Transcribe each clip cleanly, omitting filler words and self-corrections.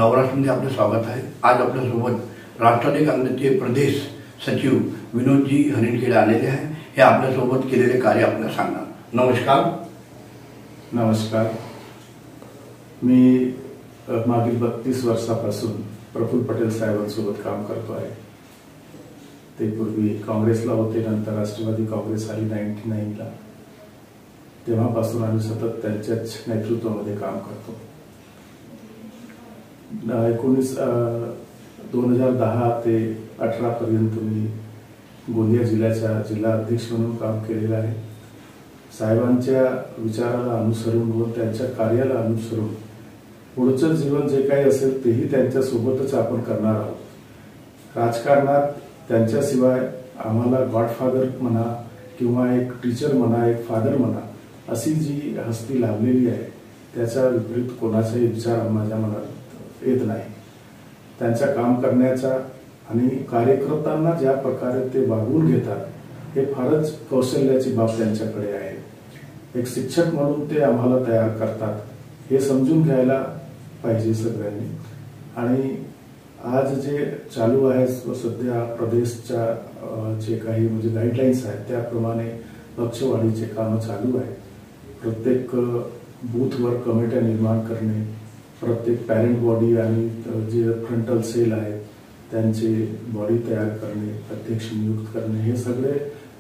नवराष्ट्रमध्ये आपले स्वागत आहे। आज आपल्यासोबत राष्ट्रवादी काँग्रेसचे प्रदेश सचिव विनोदजी हरिणखेडे आलेले आहे। हे आपल्यासोबत केलेले कार्य आपल्याला सांगणार। नमस्कार। नमस्कार। मी मागील 32 वर्षापासून प्रफुल्ल पटेल साहेबांसोबत काम करतो आहे। ते पूर्वी काँग्रेसला होते, नंतर राष्ट्रवादी काँग्रेस आली 99 ला। तेव्हापासून आम्ही सतत त्यांच्याच नेतृत्वामध्ये काम करतो। 2010 ते 18 पर्यंत मी गोंदिया जिल्ह्याचा जिल्हा अध्यक्ष म्हणून काम केलेलं आहे। साहेबांच्या विचाराला अनुसरून व त्यांच्या कार्याला अनुसरून पुढचं जीवन जे काही असेल तेही त्यांच्या सोबतच आपण करणार आहोत। राजकारणात त्यांच्याशिवाय आम्हाला गॉडफादर म्हणा किंवा एक टीचर म्हणा, एक फादर म्हणा, अशी जी हस्ती लाभलेली आहे त्याचा विपरीत कोणाचाही विचार माझ्या मनात येत नाही। त्यांच्या काम करण्याचा आणि कार्यकर्त्यांना ज्या प्रकारे ते वागवून घेतात हे फारच कौशल्याची बाब त्यांच्याकडे आहे। एक शिक्षक म्हणून ते आम्हाला तयार करतात, हे समजून घ्यायला पाहिजे सगळ्यांनी। आणि आज जे चालू आहे सध्या प्रदेशच्या जे काही म्हणजे गाईडलाईन्स आहेत त्याप्रमाणे पक्षवाढीचे काम चालू आहे। प्रत्येक बूथवर कमिट्या निर्माण करणे, प्रत्येक पॅरेंट बॉडी आणि जे फ्रंटल सेल आहेत त्यांचे बॉडी तयार करणे, अध्यक्ष नियुक्त करणे, हे सगळे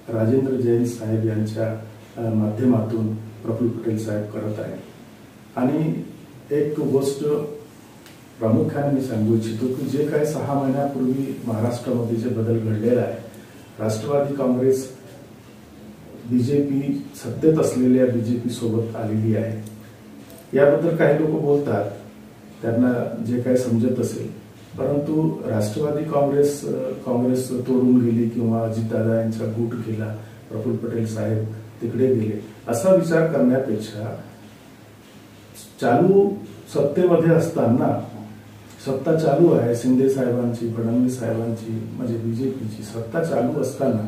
राजेंद्र जैन साहेब यांच्या माध्यमातून प्रफुल्ल पटेल साहेब करत आहेत। आणि एक गोष्ट प्रामुख्याने मी सांगू इच्छितो की जे काही 6 महिन्यापूर्वी महाराष्ट्रामध्ये जे बदल घडलेला आहे, राष्ट्रवादी काँग्रेस बीजेपी सत्तेत असलेल्या बीजेपी सोबत आलेली आहे। याबद्दल काही लोक बोलतात, त्यांना जे काही समजत असेल, परंतु राष्ट्रवादी काँग्रेस तोडून गेली किंवा अजितदादा यांचा गुट गेला, प्रफुल्ल पटेल साहेब तिकडे गेले, असा विचार करण्यापेक्षा चालू सत्तेमध्ये असताना सत्ता चालू आहे, शिंदे साहेबांची, फडणवीस साहेबांची म्हणजे बीजेपीची सत्ता चालू असताना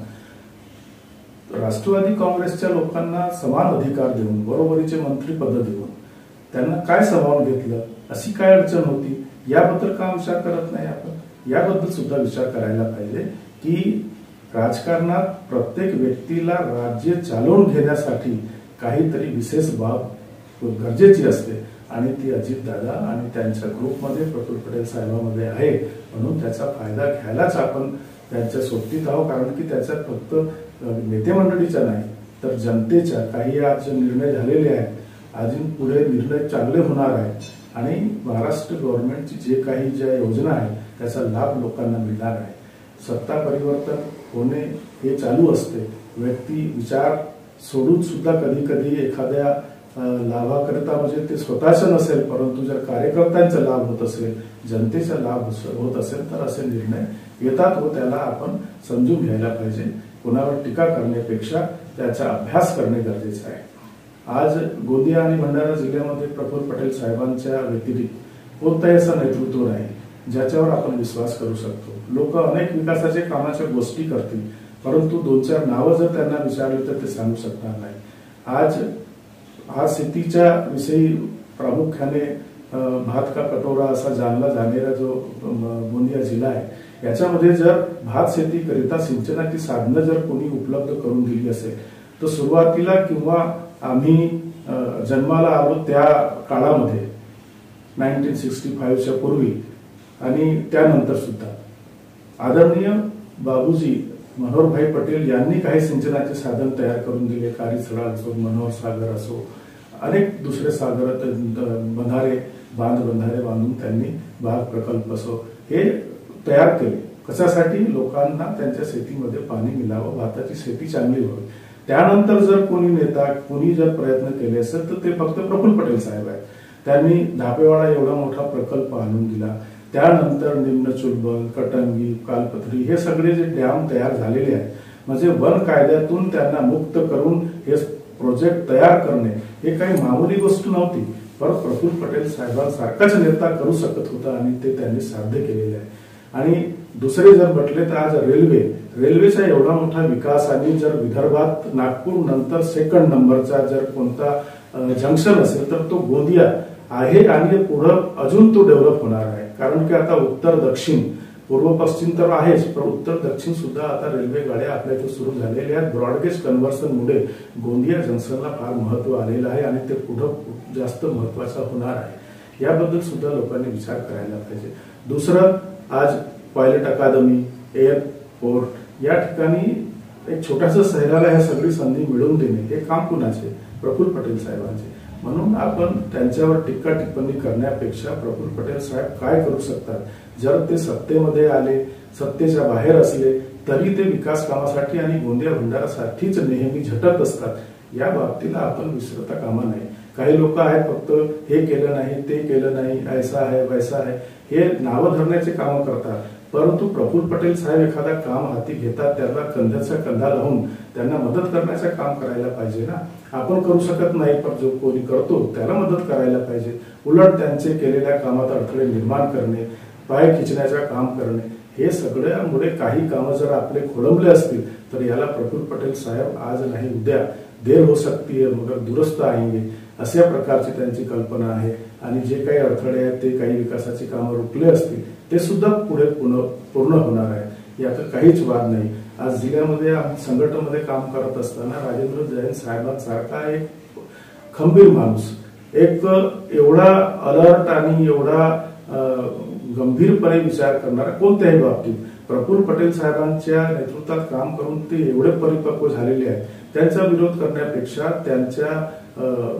राष्ट्रवादी काँग्रेसच्या लोकांना समान अधिकार देऊन, बरोबरीचे मंत्रीपद देऊन त्यांना काय सामावून घेतलं, अशी काय अडचण होती, याबद्दल का विचार करत नाही आपण? याबद्दल सुद्धा विचार करायला पाहिजे की राजकारणात प्रत्येक व्यक्तीला राज्य चालवून घेण्यासाठी काहीतरी विशेष बाब गरजेची असते आणि ती अजितदादा आणि त्यांच्या ग्रुपमध्ये प्रफुल्ल पटेल साहेबांमध्ये आहे। म्हणून त्याचा फायदा घ्यायलाच आपण त्यांच्या सोबतीत आहोत, कारण की त्याचा फक्त नेते मंडळीचा नाही तर जनतेच्या काही आज निर्णय झालेले आहेत, अजून पुढे निर्णय चांगले होणार आहेत आणि महाराष्ट्र गव्हर्नमेंटची जे काही ज्या योजना आहेत त्याचा लाभ लोकांना मिळणार आहे। सत्ता परिवर्तन होणे हे चालू असते। व्यक्ती विचार सोडून सुद्धा कधी कधी एखाद्या लाभाकरिता म्हणजे ते स्वतःच नसेल, परंतु जर कार्यकर्त्यांचा लाभ होत असेल, जनतेचा लाभ होत असेल तर असे निर्णय येतात व त्याला आपण समजून घ्यायला पाहिजे। कोणावर टीका करण्यापेक्षा त्याचा अभ्यास करणे गरजेचे आहे। आज गोंदिया आणि भंडारा जिल्ह्यामध्ये प्रफुल्ल पटेल साहेबांच्या व्यतिरिक्त कोणताही असं नेतृत्व नाही ज्याच्यावर आपण विश्वास करू शकतो। लोक अनेक विकासाचे कामाच्या गोष्टी करतील, परंतु 2-4 नावं जर त्यांना विचारली तर ते सांगू शकणार नाही। आज शेतीच्या विषयी प्रामुख्याने भात का कटोरा असा जाणला जाणारा जो गोंदिया जिल्हा आहे, याच्यामध्ये जर भात शेतीकरिता सिंचनाची साधनं जर कोणी उपलब्ध करून दिली असेल तर सुरुवातीला किंवा आम्ही जन्माला आलो त्या काळामध्ये 1965च्या पूर्वी आणि त्यानंतर सुद्धा आदरणीय बाबूजी मनोहरभाई पटेल यांनी काही सिंचनाचे साधन तयार करून दिले। कारीसडा असो, मनोहर सागर असो, अनेक दुसरे सागर बंधारे बांधून त्यांनी बाग प्रकल्प असो हे तयार केले। कशासाठी? लोकांना त्यांच्या शेतीमध्ये पाणी मिळावं, भाताची शेती चांगली व्हावी। त्यानंतर जर कोणी नेता कोणी जर प्रयत्न केले असेल तर ते फक्त प्रफुल्ल पटेल साहेब आहेत। त्यांनी धापेवाडा एवढा मोठा प्रकल्प आणून दिला। त्यानंतर निम्न चुलबल, कटंगी, कालपत्री हे सगळे जे डॅम तयार झालेले आहेत, म्हणजे वन कायद्यातून त्यांना मुक्त करून हे प्रोजेक्ट तयार करणे हे काही मामूली गोष्ट नव्हती, पण प्रफुल्ल पटेल साहेबांसारखाच नेता करू शकत होता आणि ते त्यांनी साध्य केलेले आहे। आणि दुसरे जर म्हटले तर आज रेल्वेचा एवढा मोठा विकास आणि जर विदर्भात नागपूर नंतर 2nd नंबरचा जर कोणता जंक्शन असेल तर तो गोंदिया आहे आणि पुढे अजून तो डेव्हलप होणार आहे। कारण की आता उत्तर दक्षिण पूर्व पश्चिम तर आहेच, पण उत्तर दक्षिण सुद्धा आता रेल्वे गाड्या आपल्या इथे सुरू झालेल्या आहेत. ब्रॉडगेज कन्व्हर्सनमुळे गोंदिया जंक्शनला फार महत्व आलेलं आहे आणि ते पुढे जास्त महत्वाचं होणार आहे. याबद्दल सुद्धा लोकांनी विचार करायला पाहिजे. दुसरं, आज पायलट अकादमी, एअरपोर्ट या ठिकाणी एक छोट्याशा शहराला ह्या सगळी संधी मिळवून देणे हे काम कुणाचे? प्रफुल्ल पटेल साहेबांचे. म्हणून आपण त्यांच्यावर टीका टिप्पणी करण्यापेक्षा प्रफुल्ल पटेल साहेब काय करू शकतात, जर ते सत्तेमध्ये आले, सत्तेच्या बाहेर असले तरी ते विकास कामासाठी आणि गोंदिया भंडारासाठीच नेहमी झटत असतात. या बाबतीला आपण विसरता कामा नये. काही लोक आहेत फक्त हे केलं नाही, ते केलं नाही, ऐसा आहे वैसा आहे हे नावं धरण्याचे काम करतात. परंतु प्रफुल्ल पटेल साहेब एखादा काम हाती घेतात, त्याला कंध्याचा कंधा लावून त्यांना मदत करण्याचं काम करायला पाहिजे ना. आपण करू शकत नाही, पण जो कोणी करतो त्याला मदत करायला पाहिजे. उलट त्यांचे केलेल्या कामात अडथळे निर्माण करणे, पाय खिचण्याचं काम करणे, हे सगळ्यामुळे काही कामं जर आपले खोळंबले असतील तर याला प्रफुल्ल पटेल साहेब आज नाही उद्या देर हो सकती है मगर दुरुस्त आएंगे अशा प्रकारची त्यांची कल्पना आहे. आणि जे काही अडथळे आहेत ते काही विकासाची कामं रोखले असतील ते सुद्धा पुढे पूर्ण होणार आहे, यात काहीच वाद नाही. आज जिल्ह्यामध्ये संघटनेमध्ये काम करत असताना राजेंद्र जैन साहेबांसारखा एक खंबीर माणूस, एक एवढा अलर्ट आणि एवढा गंभीरपणे विचार करणारा कोणत्याही बाबतीत प्रफुल्ल पटेल साहेबांच्या नेतृत्वात काम करून ते एवढे परिपक्व झालेले आहेत. त्यांचा विरोध करण्यापेक्षा त्यांच्या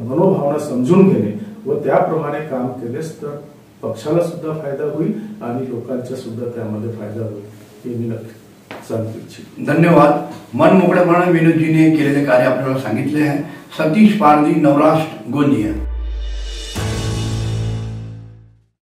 मनोभावना समजून घेणे व त्याप्रमाणे काम केलेस तर पक्षाला सुद्धा फायदा होईल आणि लोकांचा सुद्धा त्यामध्ये फायदा होईल, हे मी नक्की सांगू इच्छितो. धन्यवाद. मन मोकळेपणाने विनोदजीने केलेले कार्य आपल्याला सांगितले आहे. सतीश पारधी, नवराष्ट्र, गोंदिया.